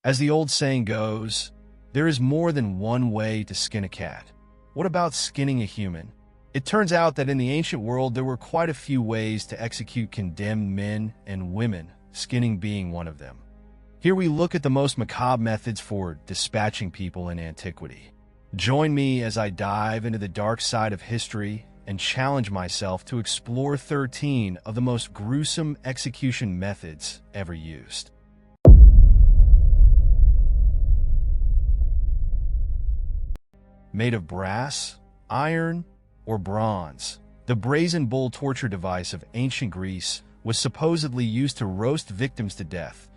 As the old saying goes, there is more than one way to skin a cat. What about skinning a human? It turns out that in the ancient world there were quite a few ways to execute condemned men and women, skinning being one of them. Here we look at the most macabre methods for dispatching people in antiquity. Join me as I dive into the dark side of history and challenge myself to explore 13 of the most gruesome execution methods ever used. Made of brass, iron, or bronze, the brazen bull torture device of ancient Greece was supposedly used to roast victims to death,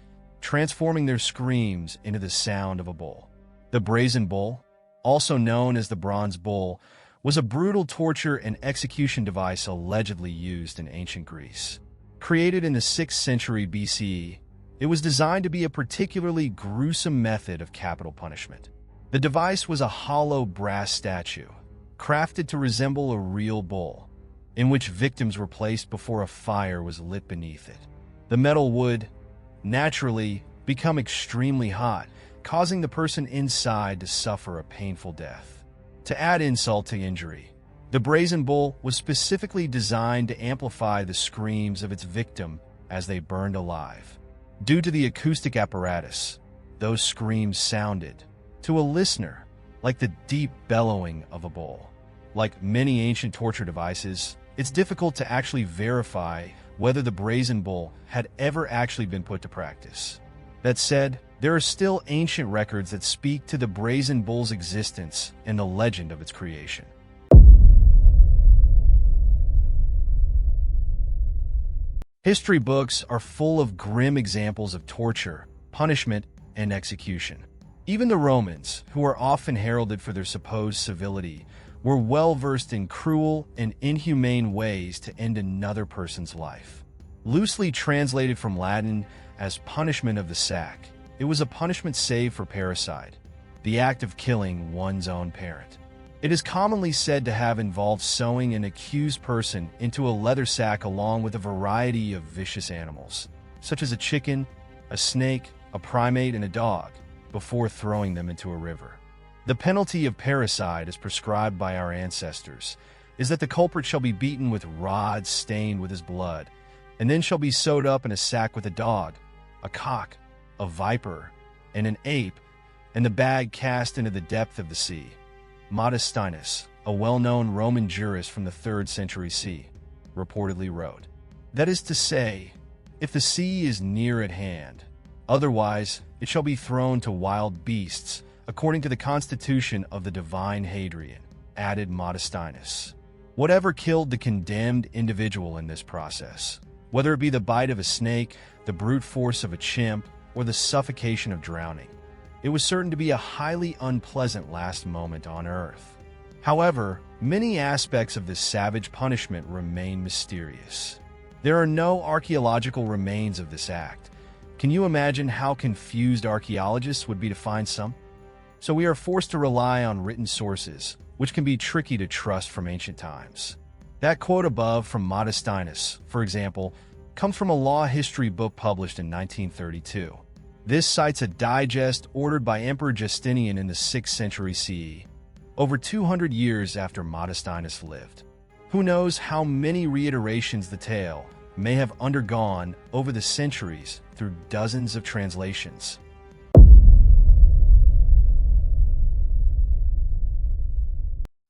transforming their screams into the sound of a bull. The brazen bull, also known as the bronze bull, was a brutal torture and execution device allegedly used in ancient Greece. Created in the 6th century BCE, it was designed to be a particularly gruesome method of capital punishment. The device was a hollow brass statue, crafted to resemble a real bull, in which victims were placed before a fire was lit beneath it. The metal would, naturally, become extremely hot, causing the person inside to suffer a painful death. To add insult to injury, the brazen bull was specifically designed to amplify the screams of its victim as they burned alive. Due to the acoustic apparatus, those screams sounded, to a listener, like the deep bellowing of a bull. Like many ancient torture devices, it's difficult to actually verify whether the brazen bull had ever actually been put to practice. That said, there are still ancient records that speak to the brazen bull's existence and the legend of its creation. History books are full of grim examples of torture, punishment, and execution. Even the Romans, who are often heralded for their supposed civility, were well-versed in cruel and inhumane ways to end another person's life. Loosely translated from Latin as punishment of the sack, it was a punishment saved for parricide, the act of killing one's own parent. It is commonly said to have involved sewing an accused person into a leather sack along with a variety of vicious animals, such as a chicken, a snake, a primate, and a dog, before throwing them into a river. The penalty of parricide, as prescribed by our ancestors, is that the culprit shall be beaten with rods stained with his blood, and then shall be sewed up in a sack with a dog, a cock, a viper, and an ape, and the bag cast into the depth of the sea. Modestinus, a well-known Roman jurist from the 3rd century CE, reportedly wrote, "That is to say, if the sea is near at hand, otherwise it shall be thrown to wild beasts, according to the constitution of the divine Hadrian," added Modestinus. Whatever killed the condemned individual in this process, whether it be the bite of a snake, the brute force of a chimp, or the suffocation of drowning, it was certain to be a highly unpleasant last moment on Earth. However, many aspects of this savage punishment remain mysterious. There are no archaeological remains of this act. Can you imagine how confused archaeologists would be to find some? So we are forced to rely on written sources, which can be tricky to trust from ancient times. That quote above from Modestinus, for example, comes from a law history book published in 1932. This cites a digest ordered by Emperor Justinian in the 6th century CE, over 200 years after Modestinus lived. Who knows how many reiterations the tale may have undergone over the centuries through dozens of translations.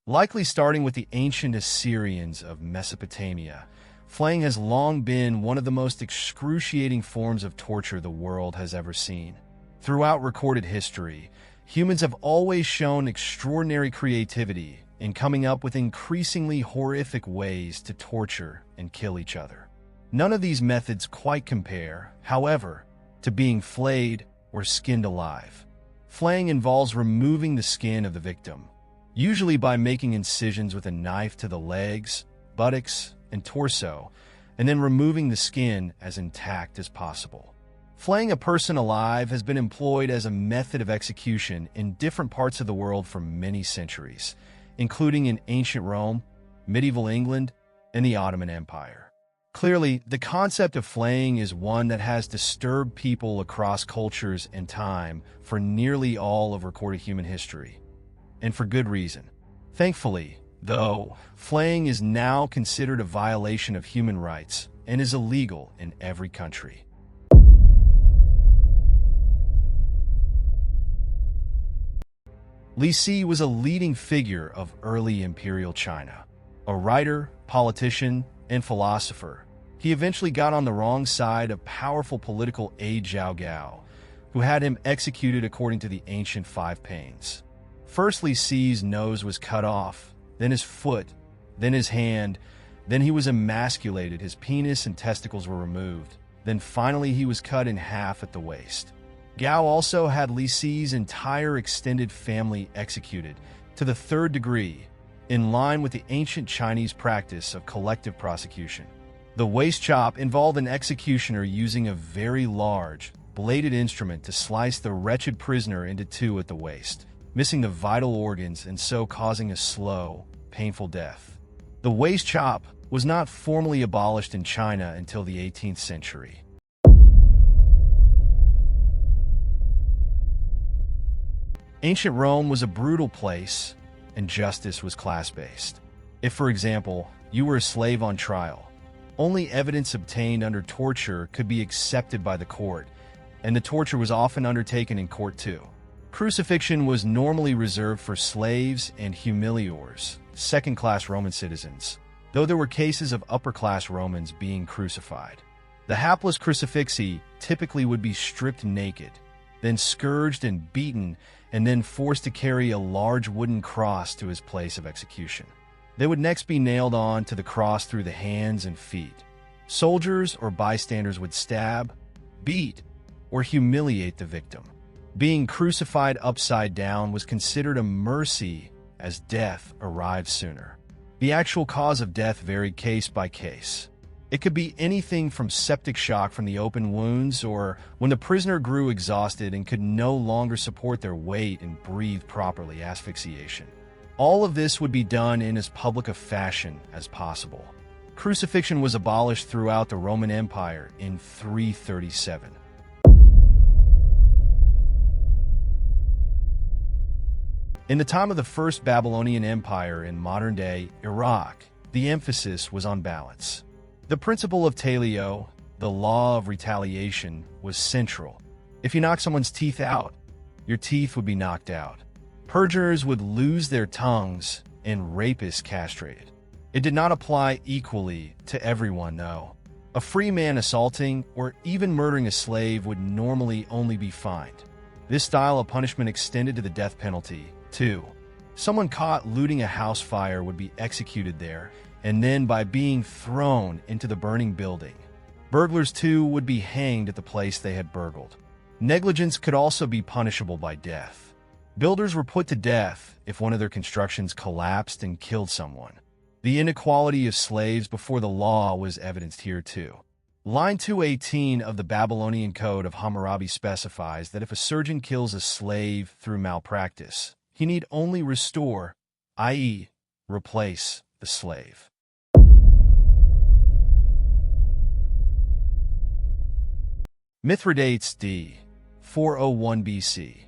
Likely starting with the ancient Assyrians of Mesopotamia, flaying has long been one of the most excruciating forms of torture the world has ever seen. Throughout recorded history, humans have always shown extraordinary creativity in coming up with increasingly horrific ways to torture and kill each other. None of these methods quite compare, however, to being flayed or skinned alive. Flaying involves removing the skin of the victim, usually by making incisions with a knife to the legs, buttocks, and torso, and then removing the skin as intact as possible. Flaying a person alive has been employed as a method of execution in different parts of the world for many centuries, including in ancient Rome, medieval England, and the Ottoman Empire. Clearly, the concept of flaying is one that has disturbed people across cultures and time for nearly all of recorded human history. And for good reason. Thankfully, though, flaying is now considered a violation of human rights and is illegal in every country. Li Si was a leading figure of early imperial China. A writer, politician, and philosopher, he eventually got on the wrong side of powerful political aide Zhao Gao, who had him executed according to the ancient five pains. First, Li Si's nose was cut off, then his foot, then his hand, then he was emasculated, his penis and testicles were removed, then finally he was cut in half at the waist. Gao also had Li Si's entire extended family executed to the third degree, in line with the ancient Chinese practice of collective prosecution. The waist chop involved an executioner using a very large, bladed instrument to slice the wretched prisoner into two at the waist, missing the vital organs and so causing a slow, painful death. The waist chop was not formally abolished in China until the 18th century. Ancient Rome was a brutal place, and justice was class-based. If, for example, you were a slave on trial, only evidence obtained under torture could be accepted by the court, and the torture was often undertaken in court too. Crucifixion was normally reserved for slaves and humiliors, second-class Roman citizens, though there were cases of upper-class Romans being crucified. The hapless crucifixi typically would be stripped naked, then scourged and beaten, and then forced to carry a large wooden cross to his place of execution. They would next be nailed on to the cross through the hands and feet. Soldiers or bystanders would stab, beat, or humiliate the victim. Being crucified upside down was considered a mercy as death arrived sooner. The actual cause of death varied case by case. It could be anything from septic shock from the open wounds or when the prisoner grew exhausted and could no longer support their weight and breathe properly, asphyxiation. All of this would be done in as public a fashion as possible. Crucifixion was abolished throughout the Roman Empire in 337. In the time of the First Babylonian Empire in modern-day Iraq, the emphasis was on balance. The principle of talio, the law of retaliation, was central. If you knock someone's teeth out, your teeth would be knocked out. Perjurers would lose their tongues and rapists castrated. It did not apply equally to everyone, though. A free man assaulting or even murdering a slave would normally only be fined. This style of punishment extended to the death penalty, too. Someone caught looting a house fire would be executed there, and then by being thrown into the burning building. Burglars, too, would be hanged at the place they had burgled. Negligence could also be punishable by death. Builders were put to death if one of their constructions collapsed and killed someone. The inequality of slaves before the law was evidenced here, too. Line 218 of the Babylonian Code of Hammurabi specifies that if a surgeon kills a slave through malpractice, he need only restore, i.e., replace, the slave. Mithridates d. 401 BC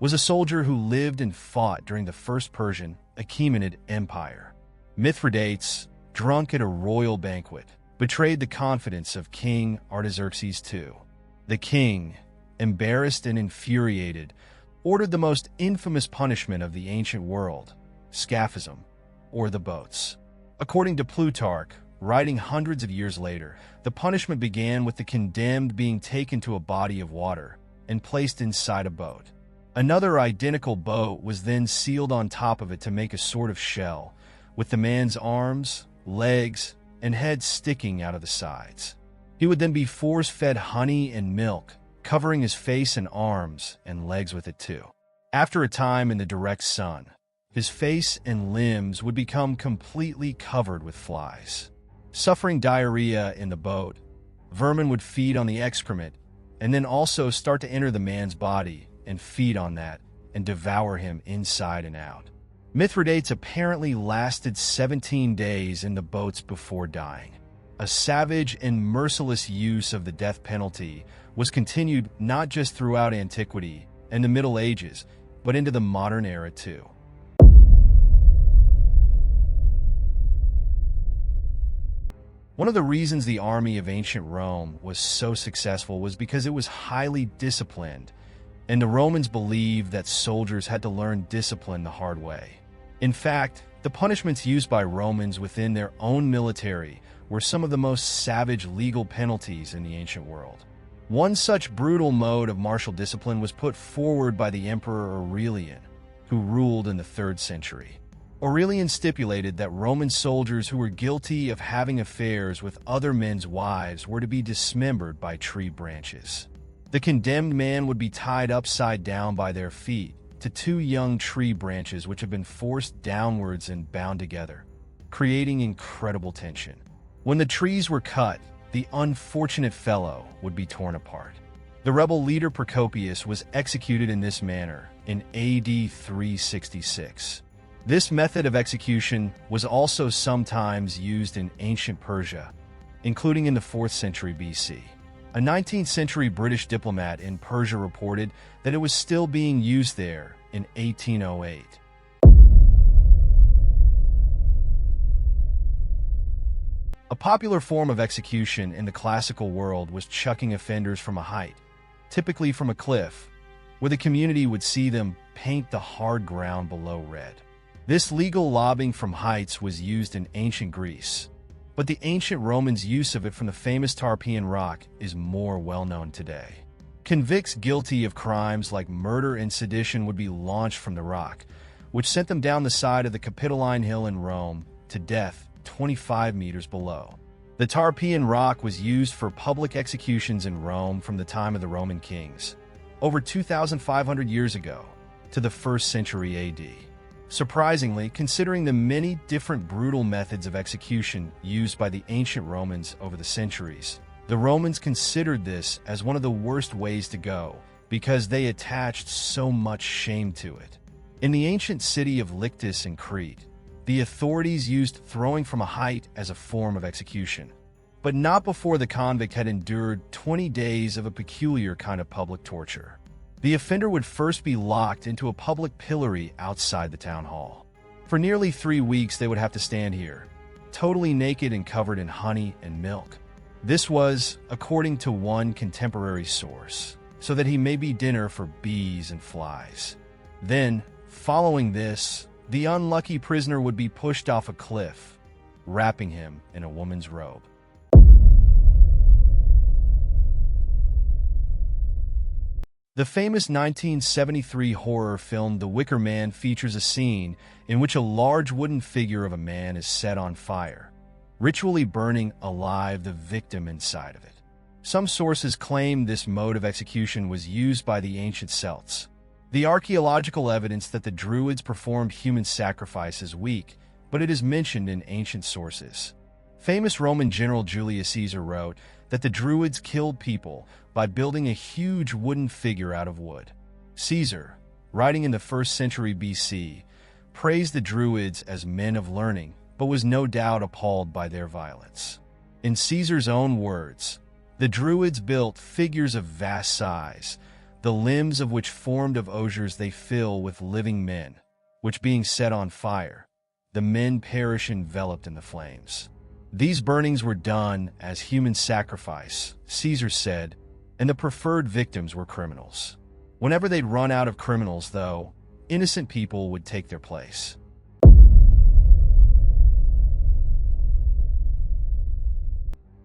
was a soldier who lived and fought during the First Persian Achaemenid Empire. Mithridates, drunk at a royal banquet, betrayed the confidence of King Artaxerxes II. The king, embarrassed and infuriated, ordered the most infamous punishment of the ancient world, scaphism, or the boats. According to Plutarch, writing hundreds of years later, the punishment began with the condemned being taken to a body of water and placed inside a boat. Another identical boat was then sealed on top of it to make a sort of shell, with the man's arms, legs, and head sticking out of the sides. He would then be force-fed honey and milk, covering his face and arms and legs with it too. After a time in the direct sun, his face and limbs would become completely covered with flies. Suffering diarrhea in the boat, vermin would feed on the excrement and then also start to enter the man's body and feed on that and devour him inside and out. Mithridates apparently lasted 17 days in the boats before dying. A savage and merciless use of the death penalty was continued not just throughout antiquity and the Middle Ages, but into the modern era too. One of the reasons the army of ancient Rome was so successful was because it was highly disciplined, and the Romans believed that soldiers had to learn discipline the hard way. In fact, the punishments used by Romans within their own military were some of the most savage legal penalties in the ancient world. One such brutal mode of martial discipline was put forward by the Emperor Aurelian, who ruled in the 3rd century. Aurelian stipulated that Roman soldiers who were guilty of having affairs with other men's wives were to be dismembered by tree branches. The condemned man would be tied upside down by their feet to 2 young tree branches which had been forced downwards and bound together, creating incredible tension. When the trees were cut, the unfortunate fellow would be torn apart. The rebel leader Procopius was executed in this manner in AD 366. This method of execution was also sometimes used in ancient Persia, including in the 4th century BC. A 19th century British diplomat in Persia reported that it was still being used there in 1808. A popular form of execution in the classical world was chucking offenders from a height, typically from a cliff, where the community would see them paint the hard ground below red. This legal lobbing from heights was used in ancient Greece, but the ancient Romans' use of it from the famous Tarpeian Rock is more well-known today. Convicts guilty of crimes like murder and sedition would be launched from the rock, which sent them down the side of the Capitoline Hill in Rome to death 25 meters below. The Tarpeian Rock was used for public executions in Rome from the time of the Roman kings, over 2,500 years ago, to the 1st century AD. Surprisingly, considering the many different brutal methods of execution used by the ancient Romans over the centuries, the Romans considered this as one of the worst ways to go because they attached so much shame to it. In the ancient city of Lyctus in Crete, the authorities used throwing from a height as a form of execution, but not before the convict had endured 20 days of a peculiar kind of public torture. The offender would first be locked into a public pillory outside the town hall. For nearly 3 weeks, they would have to stand here, totally naked and covered in honey and milk. This was, according to one contemporary source, so that he may be dinner for bees and flies. Then, following this, the unlucky prisoner would be pushed off a cliff, wrapping him in a woman's robe. The famous 1973 horror film The Wicker Man features a scene in which a large wooden figure of a man is set on fire, ritually burning alive the victim inside of it. Some sources claim this mode of execution was used by the ancient Celts. The archaeological evidence that the Druids performed human sacrifice is weak, but it is mentioned in ancient sources. Famous Roman general Julius Caesar wrote that the Druids killed people by building a huge wooden figure out of wood. Caesar, writing in the 1st century BC, praised the Druids as men of learning, but was no doubt appalled by their violence. In Caesar's own words, the Druids built figures of vast size, the limbs of which formed of osiers they fill with living men, which being set on fire, the men perish enveloped in the flames. These burnings were done as human sacrifice, Caesar said, and the preferred victims were criminals. Whenever they'd run out of criminals, though, innocent people would take their place.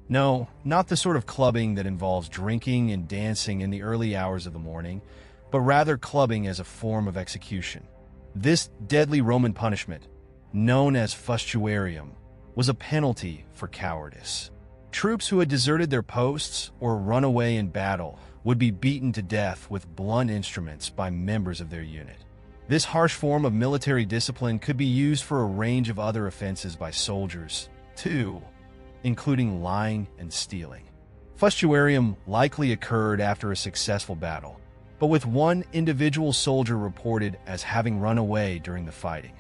No, not the sort of clubbing that involves drinking and dancing in the early hours of the morning, but rather clubbing as a form of execution. This deadly Roman punishment, known as fustuarium, was a penalty for cowardice. Troops who had deserted their posts or run away in battle would be beaten to death with blunt instruments by members of their unit. This harsh form of military discipline could be used for a range of other offenses by soldiers, too, including lying and stealing. Fustuarium likely occurred after a successful battle, but with one individual soldier reported as having run away during the fighting.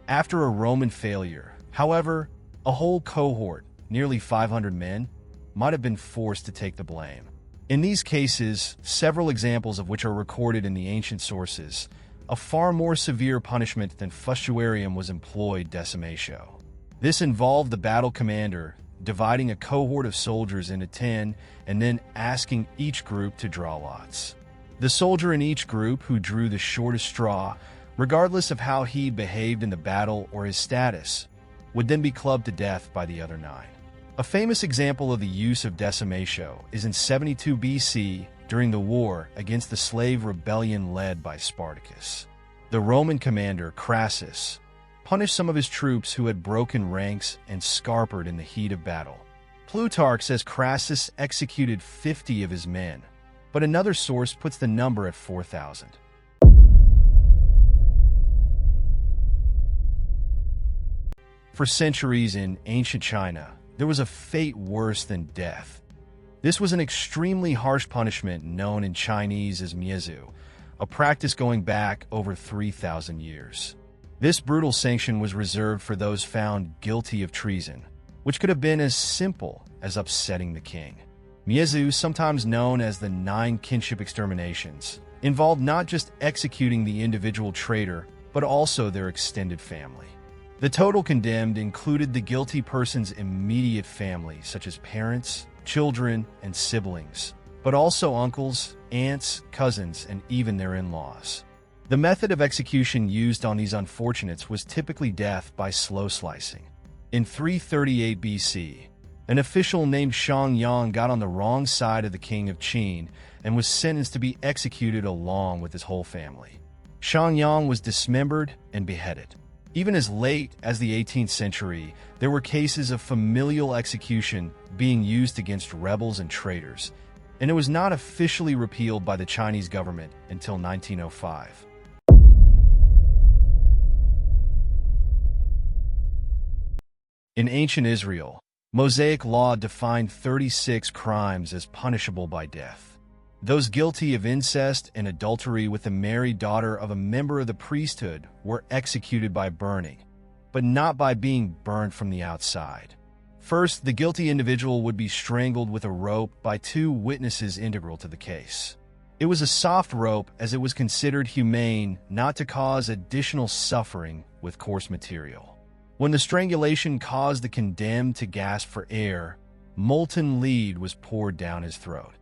After a Roman failure, however, a whole cohort, nearly 500 men, might have been forced to take the blame. In these cases, several examples of which are recorded in the ancient sources, a far more severe punishment than fustuarium was employed decimatio. This involved the battle commander dividing a cohort of soldiers into 10 and then asking each group to draw lots. The soldier in each group who drew the shortest straw, regardless of how he behaved in the battle or his status, would then be clubbed to death by the other 9. A famous example of the use of decimatio is in 72 BC during the war against the slave rebellion led by Spartacus. The Roman commander, Crassus, punished some of his troops who had broken ranks and scarpered in the heat of battle. Plutarch says Crassus executed 50 of his men, but another source puts the number at 4,000. For centuries in ancient China, there was a fate worse than death. This was an extremely harsh punishment known in Chinese as miezu, a practice going back over 3,000 years. This brutal sanction was reserved for those found guilty of treason, which could have been as simple as upsetting the king. Miezu, sometimes known as the 9 kinship exterminations, involved not just executing the individual traitor, but also their extended family. The total condemned included the guilty person's immediate family, such as parents, children, and siblings, but also uncles, aunts, cousins, and even their in-laws. The method of execution used on these unfortunates was typically death by slow slicing. In 338 BC, an official named Shang Yang got on the wrong side of the king of Qin and was sentenced to be executed along with his whole family. Shang Yang was dismembered and beheaded. Even as late as the 18th century, there were cases of familial execution being used against rebels and traitors, and it was not officially repealed by the Chinese government until 1905. In ancient Israel, Mosaic law defined 36 crimes as punishable by death. Those guilty of incest and adultery with the married daughter of a member of the priesthood were executed by burning, but not by being burned from the outside. First, the guilty individual would be strangled with a rope by 2 witnesses integral to the case. It was a soft rope as it was considered humane not to cause additional suffering with coarse material. When the strangulation caused the condemned to gasp for air, molten lead was poured down his throat.